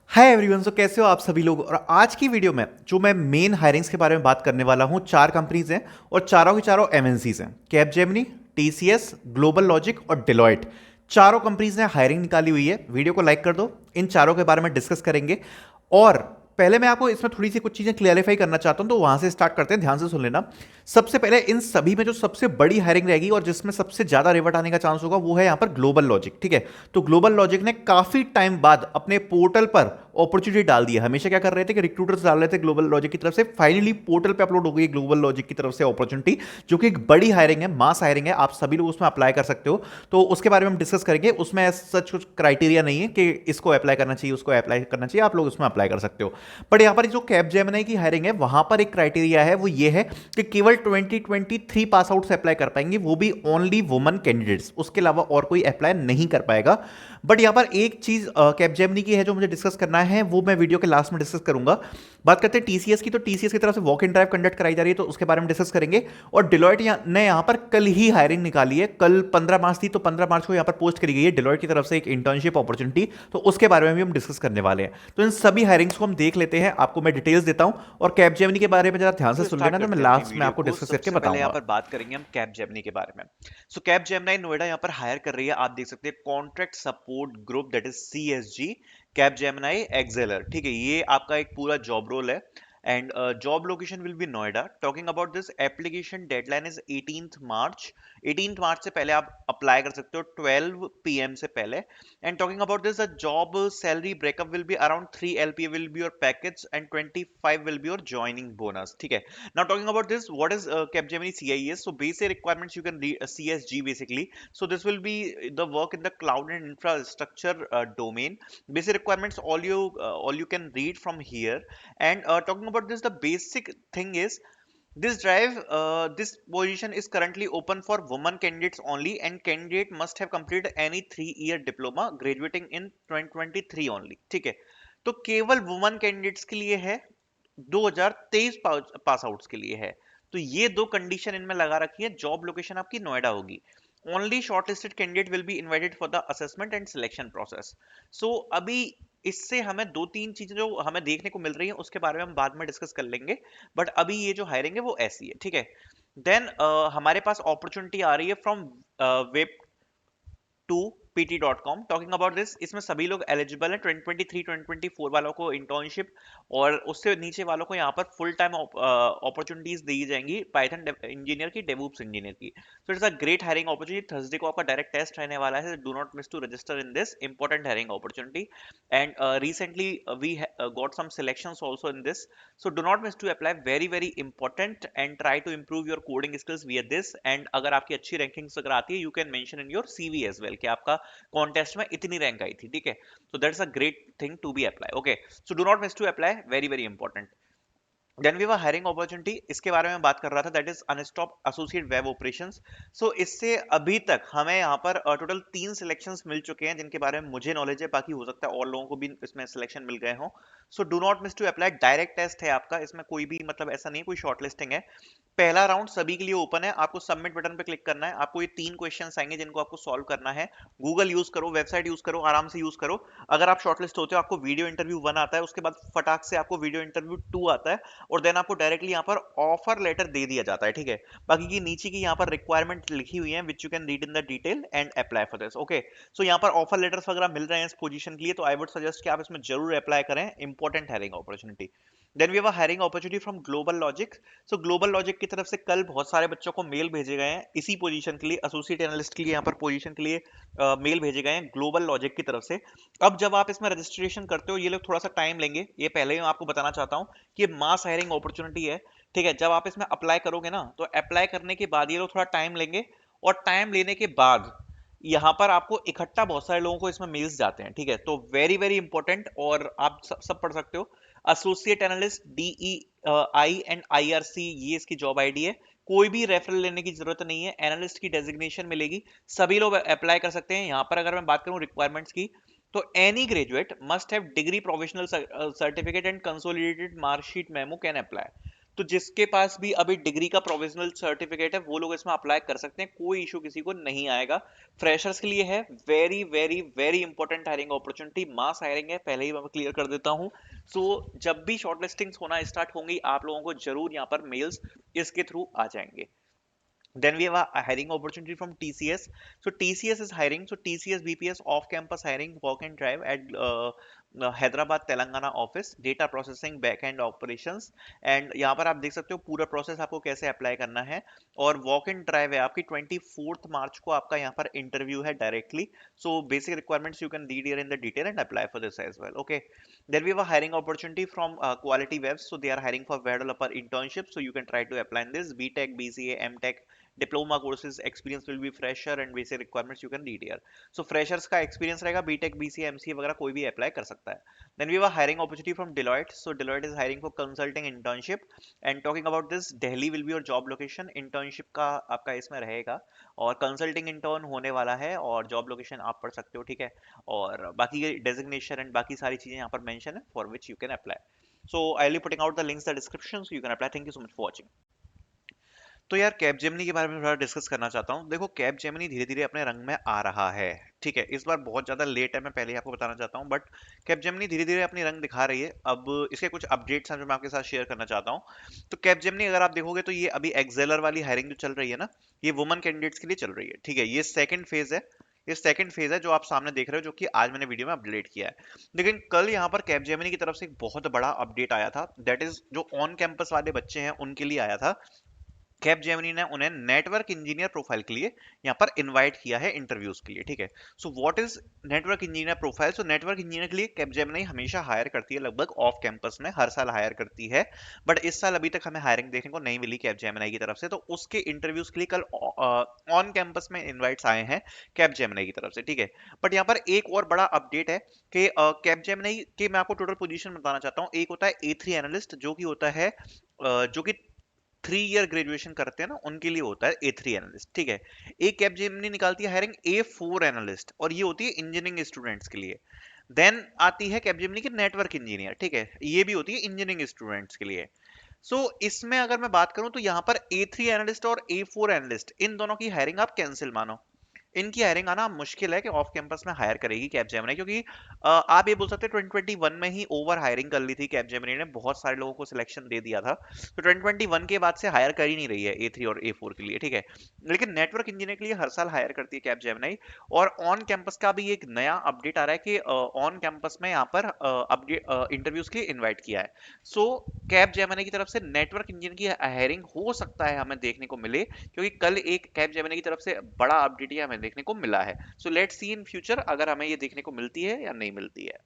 Hi everyone. सो कैसे हो आप सभी लोग। और आज की वीडियो में जो मैं मेन हायरिंग्स के बारे में बात करने वाला हूं, चार कंपनीज हैं और चारों की चारों एमएनसीज हैं। कैपजेमिनी, टीसीएस, ग्लोबल लॉजिक और डिलॉयट, चारों कंपनीज ने हायरिंग निकाली हुई है। वीडियो को लाइक कर दो। इन चारों के बारे में डिस्कस करेंगे। और पहले मैं आपको इसमें थोड़ी सी कुछ चीजें क्लियरिफाई करना चाहता हूं, तो वहां से स्टार्ट करते हैं। ध्यान से सुन लेना। सबसे पहले इन सभी में जो सबसे बड़ी हायरिंग रहेगी और जिसमें सबसे ज्यादा रिवर्ट आने का चांस होगा वो है यहां पर ग्लोबल लॉजिक। ठीक है। तो ग्लोबल लॉजिक ने काफी टाइम बाद अपने पोर्टल पर अपॉर्चुनिटी डाल दी है। हमेशा क्या कर रहे थे कि रिक्रूटर्स डाल रहे थे ग्लोबल लॉजिक की तरफ से, फाइनली पोर्टल पे अपलोड हो गई ग्लोबल लॉजिक की तरफ से अपॉर्चुनिटी, जो कि एक बड़ी हायरिंग है, मास हायरिंग है। आप सभी लोग उसमें अप्लाई कर सकते हो। तो उसके बारे में हम डिस्कस करेंगे। उसमें सच कुछ क्राइटेरिया नहीं है कि इसको अप्लाई करना चाहिए, उसको अप्लाई करना चाहिए। आप लोग उसमें अप्लाई कर सकते हो। बट यहां पर जो कैपजेमिनी की हायरिंग है, वहां पर एक क्राइटेरिया है, वो ये है कि केवल 2023 पास आउट से अप्लाई कर पाएंगे, वो भी ओनली वुमन कैंडिडेट्स। उसके अलावा और कोई अप्लाई नहीं कर पाएगा। बट यहां पर एक चीज कैपजेमिनी की है जो मुझे डिस्कस करना है, वो मैं वीडियो के लास्ट में डिस्कस करूंगा। बात करते हैं टीसीएस की। तो टीसीएस की तरफ से वॉक इन ड्राइव कंडक्ट कराई जा रही है, तो उसके बारे में डिस्कस करेंगे। और डिलॉयट ने यहां पर कल ही हायरिंग निकाली है। कल 15 मार्च थी, तो 15 मार्च को यहां पर पोस्ट करी गई है डिलॉयट की तरफ से एक इंटर्नशिप अपॉर्चुनिटी। तो उसके बारे में भी हम डिस्कस करने वाले हैं। तो इन सभी हायरिंग्स को हम देख लेते हैं। आपको मैं डिटेल्स देता हूं। और कैपजेमिनी के बारे में जरा ध्यान से तो सुन स्टार्ट लेना, जो मैं करते हैं अपनी लास्ट में वीडियो आपको को। डिस्कस करके सबसे पहले यहाँ बताऊंगा। पर बात करेंगे हम कैप जेमिनी के बारे में। सो कैप जेमिनी नोएडा यहाँ पर हायर कर रही है, आप देख सकते हैं, contract support group, that is CSG, Capgemini Exceller. ठीक है, ये आपका एक पूरा जॉब रोल है। And job location will be Noida. Talking about this, application deadline is 18th March. 18th मार्च से पहले आप अप्लाई कर सकते हो, 12 PM से पहले। And talking about this, the job salary breakup will be around 3 LPA will be your package and 25 will be your joining bonus. ठीक है। Now talking about this, what is Capgemini CIS? So basic requirements you can read CSG basically. So this will be the work in the cloud and infrastructure domain. Basic requirements all you can read from here. And talking about this, the basic thing is this position is currently open for women candidates only, and candidate must have completed any 3-year diploma graduating in 2023 only. ठीक है। तो केवल woman candidates के लिए है, 2023 पास outs के लिए है। तो ये दो कंडीशन इनमें लगा रखी है। जॉब लोकेशन आपकी नोएडा होगी। Only shortlisted candidate will be invited for the assessment and selection process. So अभी इससे हमें दो तीन चीजें जो हमें देखने को मिल रही हैं उसके बारे में हम बाद में डिस्कस कर लेंगे। बट अभी ये जो हायरिंग है वो ऐसी है। ठीक है। देन हमारे पास अपॉर्चुनिटी आ रही है from web two pt.com। Talking about this, इसमें सभी लोग एलिजिबल हैं। 2023 2024 वालों को इंटर्नशिप, और उससे नीचे वालों को यहाँ पर फुल टाइम अपॉर्चुनिटीज दी जाएंगी, पाइथन इंजीनियर की, डेवऑप्स इंजीनियर की। So it's a great hiring opportunity. Thursday को आपका डायरेक्ट टेस्ट रहने वाला है। Do not miss to register in this important hiring opportunity. And recently we got some selections also in this, so do not miss to apply. Very very important, and try to improve your coding skills via this. And अगर आपकी अच्छी rankings अगर आती है, you can mention in your CV as well कि आपका contest में इतनी रैंक आई थी। ठीक है। so that's a great thing to be apply. Okay, so do not miss to apply, very very important. Then we were hiring opportunity, इसके बारे में बात कर रहा था, that is Unstop associate web operations. So इससे अभी तक हमें यहाँ पर टोटल 3 सिलेक्शंस मिल चुके हैं, जिनके बारे में मुझे नॉलेज है, बाकी हो सकता है और लोगों को भी इसमें सिलेक्शन मिल गए हों। So do not miss to apply. Direct test है आपका, इसमें कोई भी मतलब ऐसा नहीं कोई शॉर्ट लिस्टिंग है। पहला राउंड सभी के लिए ओपन है। आपको सबमिट बटन पे क्लिक करना है। आपको ये 3 क्वेश्चंस आएंगे जिनको आपको सॉल्व करना है। गूगल यूज करो, वेबसाइट यूज करो, आराम से यूज करो। अगर आप शॉर्टलिस्ट होते हो, आपको वीडियो इंटरव्यू 1 आता है, उसके बाद फटाक से आपको वीडियो इंटरव्यू 2 आता है, और देन आपको डायरेक्टली यहाँ पर ऑफर लेटर दे दिया जाता है। ठीक है। बाकी की नीचे की यहाँ पर रिक्वायरमेंट लिखी हुई है, which you can read in the detail and apply for this. Okay. So यहाँ पर ऑफर लेटर्स वगैरह मिल रहे हैं इस पोजीशन के लिए, तो आई वुड सजेस्ट कि आप इसमें जरूर अप्लाई करें। Important hiring opportunity. Then we have hiring opportunity from GlobalLogic. So GlobalLogic की तरफ से कल बहुत सारे बच्चों को मेल भेजे गए हैं इसी पोजीशन के लिए, एसोसिएट एनालिस्ट के लिए, यहाँ पर पोजीशन के लिए मेल भेजे गए हैं ग्लोबल लॉजिक की तरफ से। अब जब आप इसमें रजिस्ट्रेशन करते हो, ये लोग थोड़ा सा टाइम लेंगे, ये पहले ही मैं आपको बताना चाहता हूँ कि ये मास हायरिंग अपॉर्चुनिटी है। ठीक है। जब आप इसमें अप्लाई करोगे ना, तो अप्लाई करने के बाद ये लोग थोड़ा टाइम लेंगे, और टाइम लेने के बाद यहाँ पर आपको इकट्ठा बहुत सारे लोगों को इसमें मेल्स जाते हैं। ठीक है। तो वेरी वेरी इंपॉर्टेंट, और आप सब पढ़ सकते हो। Associate analyst, DEI and IRC, ये इसकी जॉब आईडी है। कोई भी रेफरल लेने की जरूरत नहीं है, एनालिस्ट की डेजिग्नेशन मिलेगी, सभी लोग अप्लाई कर सकते हैं। यहाँ पर अगर मैं बात करूं रिक्वायरमेंट्स की, तो any graduate must have degree, professional certificate and consolidated marksheet memo can apply. तो जिसके पास भी अभी डिग्री का प्रोविजनल सर्टिफिकेट है वो लोग इसमें अप्लाई कर सकते हैं, कोई इशू किसी को नहीं आएगा। फ्रेशर्स के लिए है very very very important hiring opportunity, mass hiring है, पहले ही मैं क्लियर कर देता हूँ। सो जब भी शॉर्टलिस्टिंग्स होना स्टार्ट होंगी आप लोगों को जरूर यहाँ पर मेल्स इसके थ्रू आ जाएंगे। Then we have a hiring opportunity from TCS. So TCS is hiring. So TCS BPS off-campus hiring, walk and drive at Hyderabad, Telangana office, data processing, back-end operations. And यहाँ पर आप देख सकते हो पूरा process आपको कैसे अप्लाई करना है। और वॉक इन ड्राइव है आपकी 24th मार्च को, आपका यहाँ पर इंटरव्यू है directly. So basic requirements you can read here in the detail and apply for this as well. Okay, then we have a hiring opportunity from Quality Webs. So they are hiring for web developer internship. So you can try to apply in this BTech, BCA, MTech, diploma courses. Experience will be fresher and basic requirements you can read here. So freshers का experience रहेगा, BTech, BCA, MCA वगैरह कोई भी apply कर सकता है। Then we have a hiring opportunity from Deloitte. So Deloitte is hiring for consulting internship. And talking about this, Delhi will be your job location. Internship का आपका इसमें रहेगा और consulting intern होने वाला है और job location आप पढ़ सकते हो, ठीक है। और बाकी ये डेजिग्नेशन एंड बाकी सारी चीजें यहाँ पर मेंशन है for which you can apply. So I will putting out the links the description so you can apply. Thank you so much for watching. तो यार कैप जेमिनी के बारे में थोड़ा डिस्कस करना चाहता हूँ। देखो कैप जेमिनी धीरे धीरे अपने रंग में आ रहा है, ठीक है। इस बार बहुत ज्यादा लेट है, मैं पहले ही आपको बताना चाहता हूँ, बट कैप जेमिनी धीरे धीरे अपनी रंग दिखा रही है। अब इसके कुछ अपडेट्स हैं जो मैं आपके साथ शेयर करना चाहता हूँ। तो कैप जेमिनी अगर आप देखोगे तो ये अभी एक्सेलर वाली हायरिंग जो चल रही है ना, ये वुमन कैंडिडेट्स के लिए चल रही है, ठीक है। ये सेकंड फेज है, ये सेकंड फेज है जो आप सामने देख रहे हो, जो कि आज मैंने वीडियो में अपडेट किया है। लेकिन कल यहाँ पर कैपजेमिनी की तरफ से एक बहुत बड़ा अपडेट आया था, दैट इज जो ऑन कैंपस वाले बच्चे हैं उनके लिए आया था। कैपजेमिनी ने उन्हें नेटवर्क इंजीनियर प्रोफाइल के लिए यहाँ पर इनवाइट किया है इंटरव्यूज के लिए, ठीक है। So what is network engineer profile? So network engineer के लिए कैपजेमिनी हमेशा हायर करती है, लगभग ऑफ कैंपस में हर साल हायर करती है। बट इस साल अभी तक हमें हायरिंग देखने को नहीं मिली कैपजेमिनी की तरफ से, तो उसके इंटरव्यूज के लिए कल ऑन कैंपस में इन्वाइट्स आए हैं कैपजेमिनी की तरफ से, ठीक है। बट यहाँ पर एक और बड़ा अपडेट है कि कैपजेमिनी के मैं आपको टोटल पोजीशन बताना चाहता हूँ। एक होता है A3 एनालिस्ट, जो कि होता है जो कि 3 ईयर ग्रेजुएशन करते हैं ना, उनके लिए होता है A3 एनालिस्ट, ठीक है। एक कैपजेमिनी निकालती है हायरिंग A4 एनालिस्ट, और ये होती है इंजीनियरिंग स्टूडेंट्स के लिए। देन आती है कैपजेमिनी की नेटवर्क इंजीनियर, ठीक है, ये भी होती है इंजीनियरिंग स्टूडेंट्स के लिए। सो इसमें अगर मैं बात करूं तो यहाँ पर A3 एनालिस्ट और A4 एनालिस्ट इन दोनों की हायरिंग आप कैंसिल मानो। इनकी हायरिंग आना मुश्किल है कि ऑफ कैंपस में हायर करेगी कैपजेमिनी, क्योंकि आप ये बोल सकते हैं 2021 में ही ओवर हायरिंग कर ली थी कैपजेमिनी ने, बहुत सारे लोगों को सिलेक्शन दे दिया था। तो 2021 के बाद से हायर कर ही नहीं रही है A3 और A4 के लिए, ठीक है। लेकिन नेटवर्क इंजीनियर के लिए हर साल हायर करती है कैपजेमिनी। और ऑन कैंपस का भी एक नया अपडेट आ रहा है कि ऑन कैंपस में यहाँ पर अपडेट इंटरव्यूज के लिए इन्वाइट किया है। सो कैपजेमिनी की तरफ से नेटवर्क इंजीनियर की हायरिंग हो सकता है हमें देखने को मिले, क्योंकि कल एक कैपजेमिनी की तरफ से बड़ा अपडेट ये हमें देखने को मिला है। So let's see in future अगर हमें ये देखने को मिलती है या नहीं मिलती है।